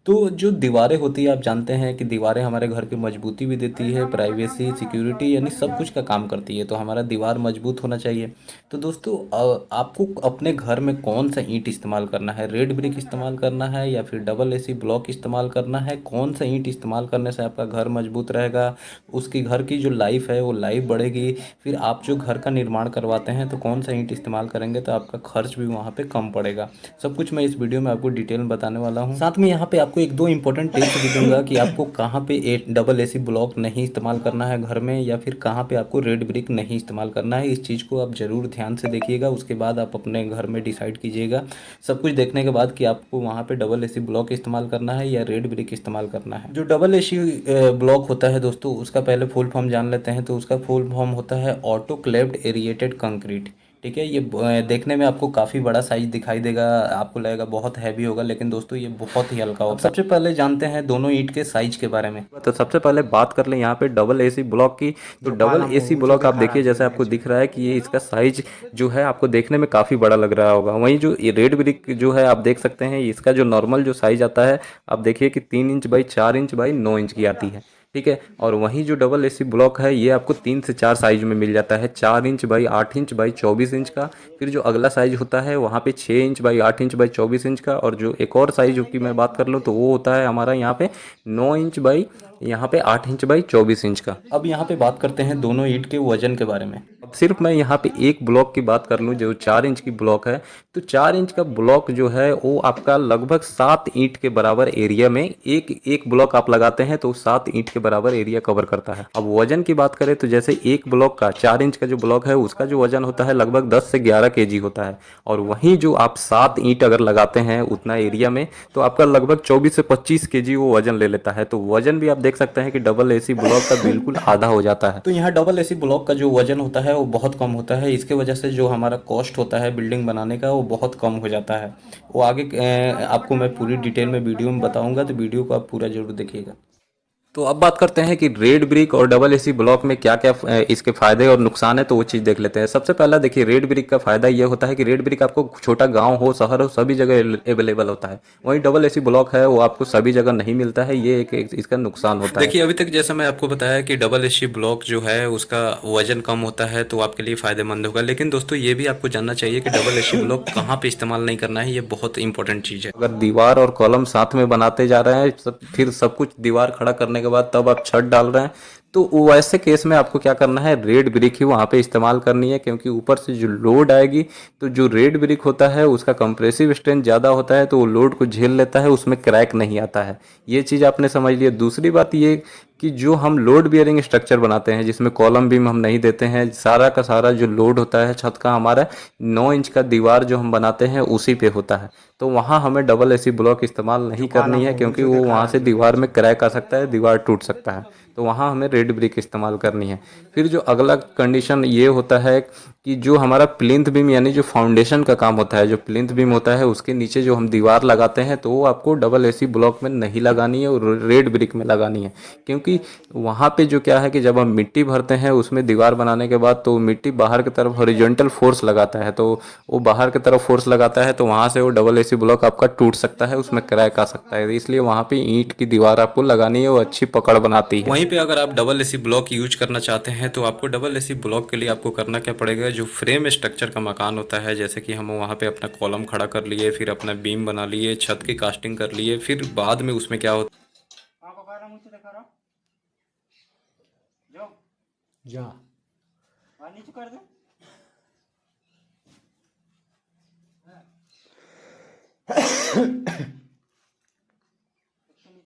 तो जो दीवारें होती है, आप जानते हैं कि दीवारें हमारे घर की मजबूती भी देती है, प्राइवेसी, सिक्योरिटी यानी सब कुछ का काम करती है। तो हमारा दीवार मजबूत होना चाहिए। तो दोस्तों आपको अपने घर में कौन सा ईंट इस्तेमाल करना है, रेड ब्रिक इस्तेमाल करना है या फिर डबल एसी ब्लॉक इस्तेमाल करना है, कौन सा ईंट इस्तेमाल करने से आपका घर मजबूत रहेगा, उसकी घर की जो लाइफ है वो लाइफ बढ़ेगी। फिर आप जो घर का निर्माण करवाते हैं तो कौन सा ईंट इस्तेमाल करेंगे तो आपका खर्च भी वहाँ पे कम पड़ेगा। सब कुछ मैं इस वीडियो में आपको डिटेल में बताने वाला हूँ। साथ में यहाँ पे आपको एक दो इंपॉर्टेंट टिप्स भी दूंगा कि आपको कहाँ पे डबल एसी ब्लॉक नहीं इस्तेमाल करना है घर में, या फिर कहाँ पे आपको रेड ब्रिक नहीं इस्तेमाल करना है। इस चीज़ को आप ज़रूर ध्यान से देखिएगा, उसके बाद आप अपने घर में डिसाइड कीजिएगा सब कुछ देखने के बाद कि आपको वहाँ पे डबल एसी ब्लॉक इस्तेमाल करना है या रेड ब्रिक इस्तेमाल करना है। जो डबल एसी ब्लॉक होता है दोस्तों, उसका पहले फुल फॉर्म जान लेते हैं। तो उसका फुल फॉर्म होता है ऑटोक्लेव्ड एरिएटेड कंक्रीट। ठीक है, ये देखने में आपको काफ़ी बड़ा साइज दिखाई देगा, आपको लगेगा बहुत हैवी होगा, लेकिन दोस्तों ये बहुत ही हल्का होता है। सबसे पहले जानते हैं दोनों ईंट के साइज के बारे में। तो सबसे पहले बात कर लें यहाँ पे डबल एसी ब्लॉक की। तो डबल एसी ब्लॉक आप देखिए, जैसे आपको दिख रहा है कि ये इसका साइज जो है आपको देखने में काफ़ी बड़ा लग रहा होगा। वहीं जो ये रेड ब्रिक जो है आप देख सकते हैं, इसका जो नॉर्मल जो साइज आता है आप देखिए कि 3 inch by 4 inch by 9 inch की आती है। ठीक है, और वहीं जो डबल एसी ब्लॉक है ये आपको 3 से 4 साइज में मिल जाता है, 4 inch by 8 inch by 24 inch का। फिर जो अगला साइज होता है वहाँ पे 6 inch by 8 inch by 24 inch का। और जो एक और साइज की मैं बात कर लूँ तो वो होता है हमारा यहाँ पे 9 इंच बाई यहाँ पे 8 इंच बाई 24 इंच का। अब यहाँ पे बात करते हैं दोनों ईंट के वजन के बारे में। अब सिर्फ मैं यहाँ पे एक ब्लॉक की बात कर लूँ जो 4 इंच की ब्लॉक है। तो 4 इंच का ब्लॉक जो है वो आपका लगभग 7 ईंट के बराबर एरिया में, एक एक ब्लॉक आप लगाते हैं तो 7 ईंट के बराबर एरिया कवर करता है। अब वजन की बात करें तो जैसे एक ब्लॉक का 4 इंच का जो ब्लॉक है उसका जो वजन होता है लगभग 10 से 11 केजी होता है। और वहीं जो आप 7 ईंट अगर लगाते हैं उतना एरिया में तो आपका लगभग 24 से 25 केजी वो वजन ले लेता है। तो वजन भी आप देख सकते हैं कि डबल एसी ब्लॉक का बिल्कुल आधा हो जाता है। तो यहाँ डबल एसी ब्लॉक का जो वजन होता है वो बहुत कम होता है। इसके वजह से जो हमारा कॉस्ट होता है बिल्डिंग बनाने का वो बहुत कम हो जाता है। वो आगे आपको मैं पूरी डिटेल में वीडियो में बताऊंगा, तो वीडियो को आप पूरा जरूर देखिएगा। तो अब बात करते हैं कि रेड ब्रिक और डबल एसी ब्लॉक में क्या क्या इसके फायदे और नुकसान है, तो वो चीज़ देख लेते हैं। सबसे पहला देखिए, रेड ब्रिक का फायदा ये होता है कि रेड ब्रिक आपको छोटा गांव हो शहर हो सभी जगह अवेलेबल होता है। वहीं डबल एसी ब्लॉक है वो आपको सभी जगह नहीं मिलता है, ये एक इसका नुकसान होता है। देखिए, अभी तक जैसा मैं आपको बताया कि डबल एसी ब्लॉक जो है उसका वजन कम होता है तो आपके लिए फायदेमंद होगा। लेकिन दोस्तों ये भी आपको जानना चाहिए कि डबल एसी ब्लॉक कहाँ पे इस्तेमाल नहीं करना है, ये बहुत इंपॉर्टेंट चीज़ है। अगर दीवार और कॉलम साथ में बनाते जा रहे हैं फिर सब कुछ दीवार खड़ा करने के बाद तब आप छत डाल रहे हैं, तो वैसे केस में आपको क्या करना है, रेड ब्रिक ही वहाँ पे इस्तेमाल करनी है। क्योंकि ऊपर से जो लोड आएगी, तो जो रेड ब्रिक होता है उसका कंप्रेसिव स्ट्रेंथ ज़्यादा होता है तो वो लोड को झेल लेता है, उसमें क्रैक नहीं आता है। ये चीज़ आपने समझ लिया। दूसरी बात ये कि जो हम लोड बियरिंग स्ट्रक्चर बनाते हैं जिसमें कॉलम बीम हम नहीं देते हैं, सारा का सारा जो लोड होता है छत का हमारा 9 इंच का दीवार जो हम बनाते हैं उसी पे होता है। तो वहाँ हमें डबल एसी ब्लॉक इस्तेमाल नहीं करनी है, क्योंकि वो वहाँ से दीवार में क्रैक आ सकता है, दीवार टूट सकता है। तो वहाँ हमें रेड ब्रिक इस्तेमाल करनी है। फिर जो अगला कंडीशन ये होता है कि जो हमारा प्लिंथ बीम यानी जो फाउंडेशन का काम होता है, जो प्लिंथ बीम होता है उसके नीचे जो हम दीवार लगाते हैं तो वो आपको डबल एसी ब्लॉक में नहीं लगानी है और रेड ब्रिक में लगानी है। क्योंकि वहाँ पे जो क्या है कि जब हम मिट्टी भरते हैं उसमें दीवार बनाने के बाद, तो मिट्टी बाहर की तरफ हॉरिजॉन्टल फोर्स लगाता है, तो वो बाहर की तरफ फोर्स लगाता है तो वहाँ से वो डबल एसी ब्लॉक आपका टूट सकता है, उसमें क्रैक आ सकता है। इसलिए वहाँ पे ईंट की दीवार आपको लगानी है, वो अच्छी पकड़ बनाती है। वहीं पे अगर आप डबल एसी ब्लॉक यूज करना चाहते हैं तो आपको डबल एसी ब्लॉक के लिए आपको करना क्या पड़ेगा, जो फ्रेम स्ट्रक्चर का मकान होता है, जैसे कि हम वहाँ पे अपना कॉलम खड़ा कर लिए, फिर अपना बीम बना लिए, छत की कास्टिंग कर लिए, फिर बाद में उसमें क्या होता जा